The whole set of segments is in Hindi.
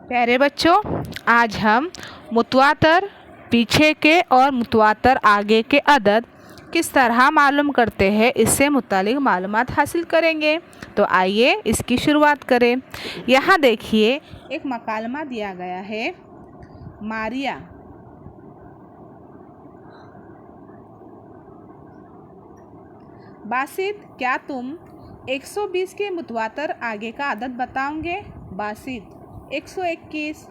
प्यारे बच्चों, आज हम मुतवातर पीछे के और मुतवातर आगे के अदद किस तरह मालूम करते हैं इससे मुतालिक मालूमात हासिल करेंगे। तो आइए इसकी शुरुआत करें। यहाँ देखिए एक मकालमा दिया गया है। मारिया बासित, क्या तुम 120 के मुतवातर आगे का अदद बताओगे? बासित 121।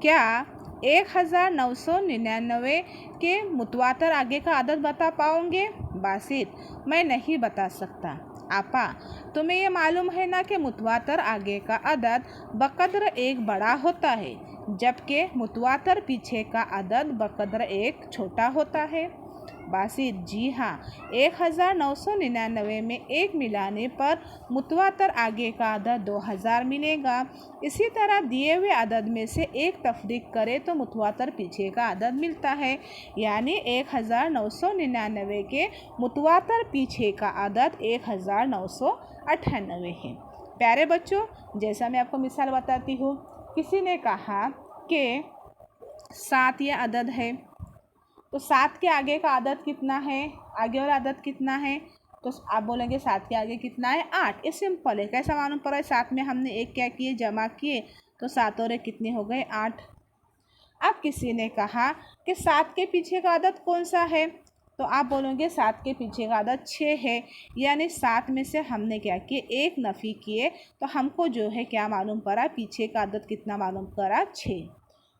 क्या 1999 के मुतवातर आगे का अदद बता पाओगे? बासित मैं नहीं बता सकता। आपा, तुम्हें ये मालूम है ना कि मुतवातर आगे का अदद बकदर एक बड़ा होता है, जबकि मुतवातर पीछे का अदद बकदर एक छोटा होता है। बासित जी हाँ, 1999 में एक मिलाने पर मुतवातर आगे का अदद 2000 मिलेगा। इसी तरह दिए हुए अदद में से एक तफरीक करे तो मुतवातर पीछे का अदद मिलता है, यानी 1999 के मुतवातर पीछे का अदद 1998 है। प्यारे बच्चों, जैसा मैं आपको मिसाल बताती हूँ, किसी ने कहा कि 7 ये अदद है, तो 7 के आगे का अदद कितना है, आगे वाला अदद कितना है? तो आप बोलेंगे 7 के आगे कितना है? 8। ये सिंपल है। कैसा मालूम पड़ा है? 7 में हमने एक क्या किए, जमा किए, तो 7 और 1 कितने हो गए? 8। अब किसी ने कहा कि 7 के पीछे का अदद कौन सा है, तो आप बोलोगे 7 के पीछे का अदद 6 है, यानी 7 में से हमने क्या किए, एक नफ़ी किए, तो हमको जो है क्या मालूम पड़ा, पीछे का अदद कितना मालूम पड़ा? 6।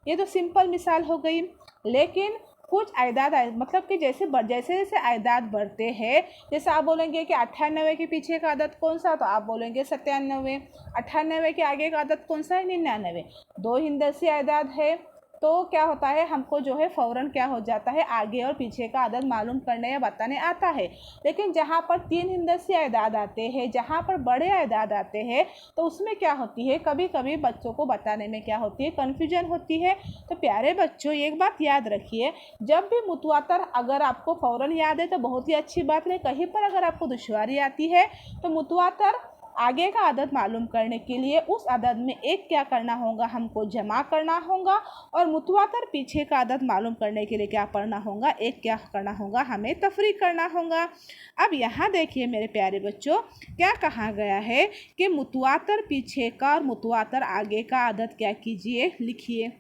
ये तो सिंपल मिसाल हो गई। लेकिन कुछ आयदाद मतलब कि जैसे जैसे आयदाद बढ़ते हैं, जैसे आप बोलेंगे कि 98 के पीछे का अदद कौन सा, तो आप बोलेंगे 97। 98 के आगे का अदद कौन सा है? 99। दो हिंदसी आयदाद है, तो क्या होता है, हमको जो है फ़ौरन क्या हो जाता है, आगे और पीछे का अदद मालूम करने या बताने आता है। लेकिन जहाँ पर 3 हिंदसी आयदाद आते हैं, जहाँ पर बड़े आयदाद आते हैं, तो उसमें क्या होती है, कभी कभी बच्चों को बताने में क्या होती है, कन्फ्यूजन होती है। तो प्यारे बच्चों, एक बात याद रखिए, जब भी मुतवातर अगर आपको फ़ौरन याद है तो बहुत ही अच्छी बात है। कहीं पर अगर आपको दुश्वारी आती है तो मुतवातर आगे का अदद मालूम करने के लिए उस अदद में एक क्या करना होगा, हमको जमा करना होगा, और मुतवातर पीछे का अदद मालूम करने के लिए क्या पढ़ना होगा, एक क्या करना होगा, हमें तफरीक करना होगा। अब यहाँ देखिए मेरे प्यारे बच्चों, क्या कहा गया है कि मुतवातर पीछे का और मुतवातर आगे का अदद क्या कीजिए, लिखिए।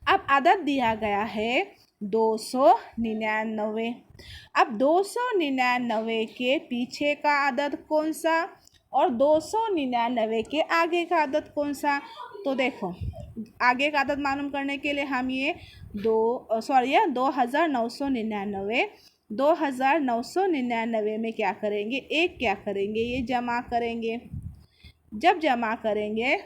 अब अदद दिया गया है 299। अब 299 के पीछे का अदद कौन सा और 299 के आगे का अदद कौन सा? तो देखो, आगे का अदद मालूम करने के लिए हम ये 2999 में क्या करेंगे, एक क्या करेंगे, ये जमा करेंगे। जब जमा करेंगे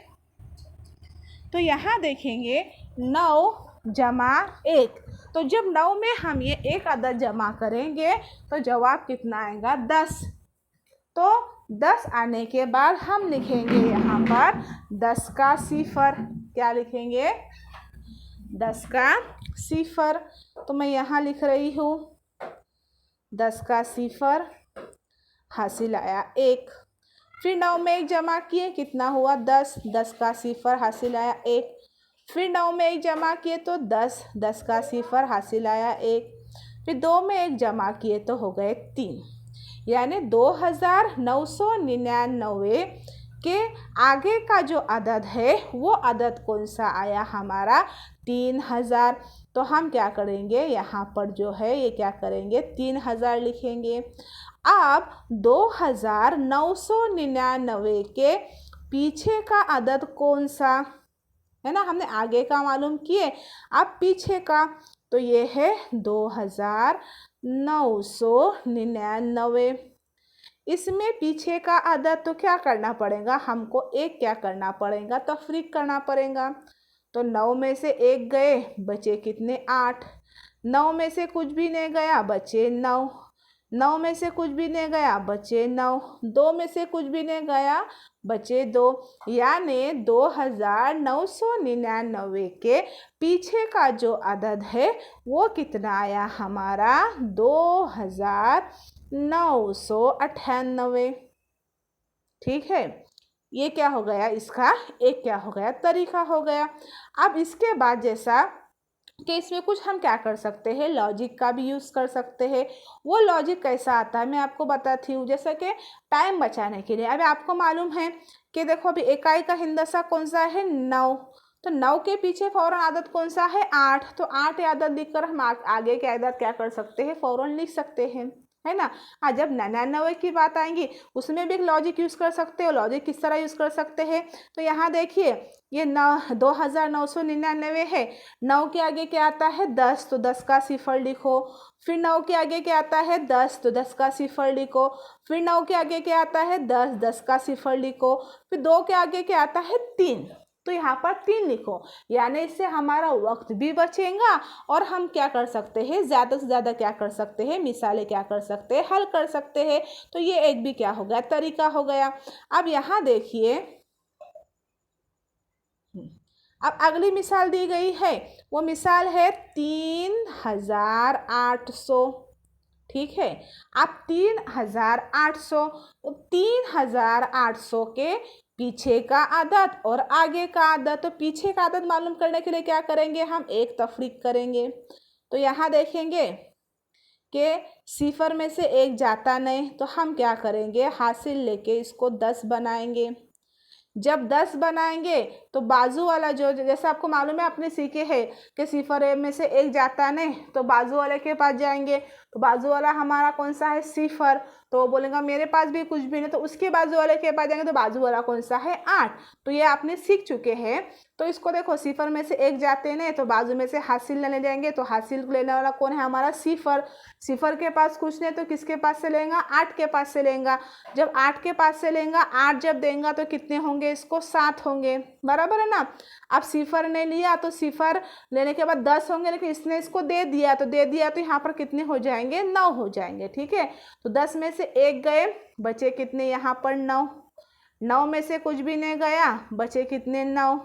तो यहाँ देखेंगे 9 जमा 1, तो जब 9 में हम ये एक अदद जमा करेंगे तो जवाब कितना आएगा? 10। तो 10 आने के बाद हम लिखेंगे यहाँ पर 10 का सिफर। क्या लिखेंगे? 10 का सिफर। तो मैं यहाँ लिख रही हूँ 10 का सिफर, हासिल आया 1। फिर 9 में 1 जमा किए, कितना हुआ? 10। 10 का सिफर, हासिल आया 1। फिर 9 में 1 जमा किए तो 10। 10 का सिफर, हासिल आया 1। फिर 2 में 1 जमा किए तो हो गए 3, यानी 2999 के आगे का जो अदद है वो अदद कौन सा आया हमारा? 3000। तो हम क्या करेंगे, यहाँ पर जो है ये क्या करेंगे, 3000 लिखेंगे। अब 2999 के पीछे का अदद कौन सा है ना, हमने आगे का मालूम किए, अब पीछे का, तो ये है 2999। इसमें पीछे का अदद तो क्या करना पड़ेगा, हमको एक क्या करना पड़ेगा, तफरीक करना पड़ेगा। तो 9 में से 1 गए, बचे कितने? 8। 9 में से कुछ भी नहीं गया, बचे 9। 9 में से कुछ भी नहीं गया, बचे 9। 2 में से कुछ भी नहीं गया, बचे 2, यानी 2999 के पीछे का जो अदद है वो कितना आया हमारा? 2998। ठीक है। ये क्या हो गया, इसका एक क्या हो गया, तरीका हो गया। अब इसके बाद जैसा कि इसमें कुछ हम क्या कर सकते हैं, लॉजिक का भी यूज़ कर सकते हैं। वो लॉजिक कैसा आता है मैं आपको बताती हूँ। जैसा कि टाइम बचाने के लिए, अभी आपको मालूम है कि देखो अभी इकाई का हिंदसा कौन सा है, 9, तो 9 के पीछे फौरन आदत कौन सा है, 8, तो 8 आदत लिखकर हम आगे की आदत क्या कर सकते हैं, फौरन लिख सकते हैं, है ना। हाँ, जब 99 की बात आएंगी उसमें भी एक लॉजिक यूज़ कर सकते हो। लॉजिक किस तरह यूज़ कर सकते हैं, तो यहाँ देखिए ये 2999 है, 9 के आगे क्या आता है, 10, तो 10 का सिफर लिखो। फिर 9 के आगे क्या आता है, 10, तो 10 का सिफर लिखो। फिर 9 के आगे क्या आता है, 10, 10 का सिफर लिखो। फिर 2 के आगे क्या आता है, 3, तो यहाँ पर 3 लिखो। यानी इससे हमारा वक्त भी बचेगा और हम क्या कर सकते हैं, ज़्यादा से ज़्यादा क्या कर सकते हैं, मिसालें क्या कर सकते हैं, हल कर सकते हैं। तो ये एक भी क्या हो गया, तरीका हो गया। अब यहाँ देखिए, अब अगली मिसाल दी गई है, वो मिसाल है 3800। ठीक है, अब 3800, 3800 के पीछे का आदत और आगे का आदत। तो पीछे का आदत मालूम करने के लिए क्या करेंगे, हम एक तफरीक करेंगे। तो यहाँ देखेंगे कि सिफर में से एक जाता नहीं, तो हम क्या करेंगे, हासिल लेके इसको 10 बनाएंगे। जब 10 बनाएंगे तो बाजू वाला जो, जैसे आपको मालूम है, आपने सीखे हैं कि सिफर में से एक जाता नहीं, तो बाजू वाले के पास जाएंगे। तो बाजू वाला हमारा कौन सा है, सिफर, तो वो बोलेगा मेरे पास भी कुछ भी नहीं, तो उसके बाजू वाले के पास जाएंगे, तो बाजू वाला कौन सा है, 8। तो ये आपने सीख चुके हैं। तो इसको देखो, सिफर में से एक जाते नहीं, तो बाजू में से हासिल लेने जाएंगे, तो हासिल लेने वाला कौन है, हमारा सिफर। सिफर के पास कुछ नहीं, तो किसके पास से लेगा, 8 के पास से लेगा। जब 8 के पास से लेगा, 8 जब देगा तो कितने होंगे, इसको 7 होंगे, बराबर है ना। अब सिफर ने लिया तो सिफर लेने के बाद 10 होंगे, लेकिन इसने इसको दे दिया, तो यहाँ पर कितने हो जाएंगे, 9 हो जाएंगे। ठीक है, तो 10 में से एक गए, बचे कितने, यहाँ पर 9। 9 में से कुछ भी नहीं गया, बचे कितने, 9।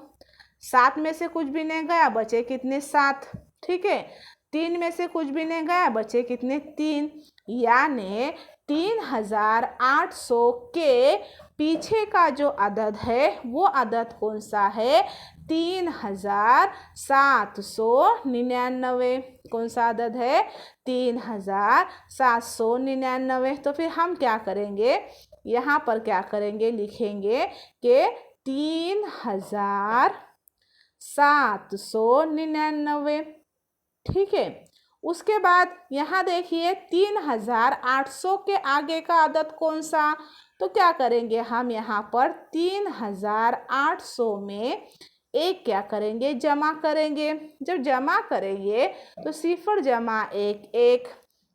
7 में से कुछ भी नहीं गया, बचे कितने, 7। ठीक है, 3 में से कुछ भी नहीं गया, बचे कितने, 3। यानी 3800 के पीछे का जो अदद है वो अदद कौन सा है, 3799। कौन सा अदद है, 3799। तो फिर हम क्या करेंगे, यहाँ पर क्या करेंगे, लिखेंगे कि 3799। ठीक है, उसके बाद यहाँ देखिए 3800 के आगे का अदद कौन सा, तो क्या करेंगे हम, यहाँ पर 3800 में एक क्या करेंगे, जमा करेंगे। जब जमा करेंगे तो सिफर जमा एक, एक,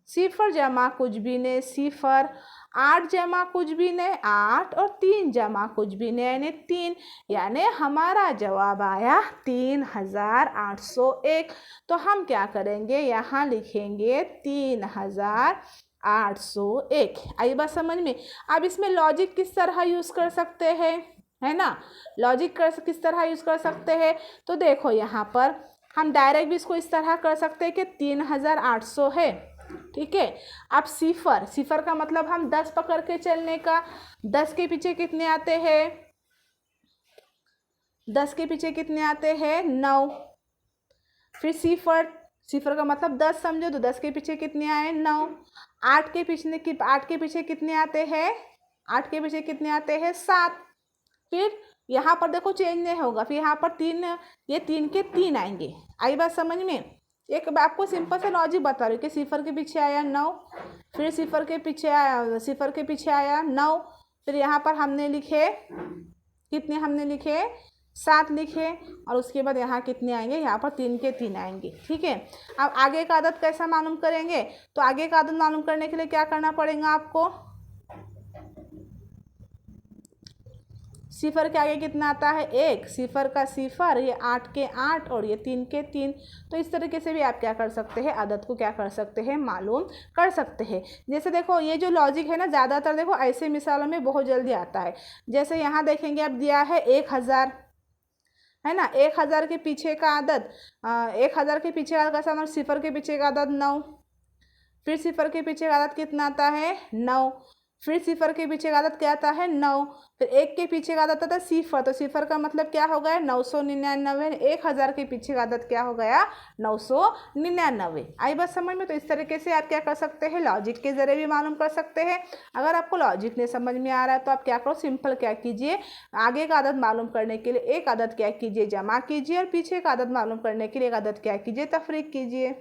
सिफर जमा कुछ भी नहीं, सिफर, 8 जमा कुछ भी नहीं, 8, और 3 जमा कुछ भी नहीं, यानी 3। यानी हमारा जवाब आया 3801। तो हम क्या करेंगे, यहाँ लिखेंगे 3801। आई बात समझ में। अब इसमें लॉजिक किस तरह यूज़ कर सकते हैं, है ना, लॉजिक किस तरह यूज़ कर सकते हैं। तो देखो यहाँ पर हम डायरेक्ट भी इसको इस तरह कर सकते हैं कि 3800 है। ठीक है, अब सिफर, सिफर का मतलब हम 10 पकड़ के चलने का। 10 के पीछे कितने आते हैं, 10 के पीछे कितने आते हैं, 9। फिर सिफर, सिफर का मतलब 10 समझो, तो 10 के पीछे कितने आए, 9। 8 के पीछे कितने आते हैं, 8 के पीछे कितने आते हैं, 7। फिर यहाँ पर देखो चेंज नहीं होगा, फिर यहाँ पर 3, ये 3 के 3 आएंगे। आई बात समझ में। एक आपको सिंपल सा लॉजिक बता रही हूँ कि सिफर के पीछे आया 9, फिर सिफर के पीछे आया 9, फिर यहाँ पर हमने लिखे कितने, हमने लिखे 7 लिखे, और उसके बाद यहाँ कितने आएंगे, यहाँ पर 3 के 3 आएंगे। ठीक है, अब आगे का आदत कैसा मालूम करेंगे, तो आगे का आदत मालूम करने के लिए क्या करना पड़ेगा आपको, सिफर के आगे कितना आता है, 1, सिफर का सिफर, ये 8 के 8 और ये 3 के 3। तो इस तरीके से भी आप क्या कर सकते हैं, आदत को क्या कर सकते हैं, मालूम कर सकते हैं। जैसे देखो ये जो लॉजिक है ना, ज़्यादातर देखो ऐसे मिसालों में बहुत जल्दी आता है। जैसे यहाँ देखेंगे, अब दिया है 1000, है ना, 1000 के पीछे का आदत, 1000 के पीछे का कैसा, मतलब सिफर के पीछे का आदत 9, फिर सिफर के पीछे का आदत कितना आता है, 9, फिर सिफर के पीछे का आदत क्या आता है 9, फिर 1 के पीछे का आदत आता है सिफर, तो सिफर का मतलब क्या हो गया 999, 1000 के पीछे का आदत क्या हो गया 999। आई बात समझ में। तो इस तरीके से आप क्या कर सकते हैं, लॉजिक के जरिए भी मालूम कर सकते हैं। अगर आपको लॉजिक नहीं समझ में आ रहा है तो आप क्या करो, सिंपल क्या कीजिए, आगे का आदत मालूम करने के लिए एक आदत क्या कीजिए जमा कीजिए, और पीछे का आदत मालूम करने के लिए एक आदत क्या कीजिए तफरीक कीजिए।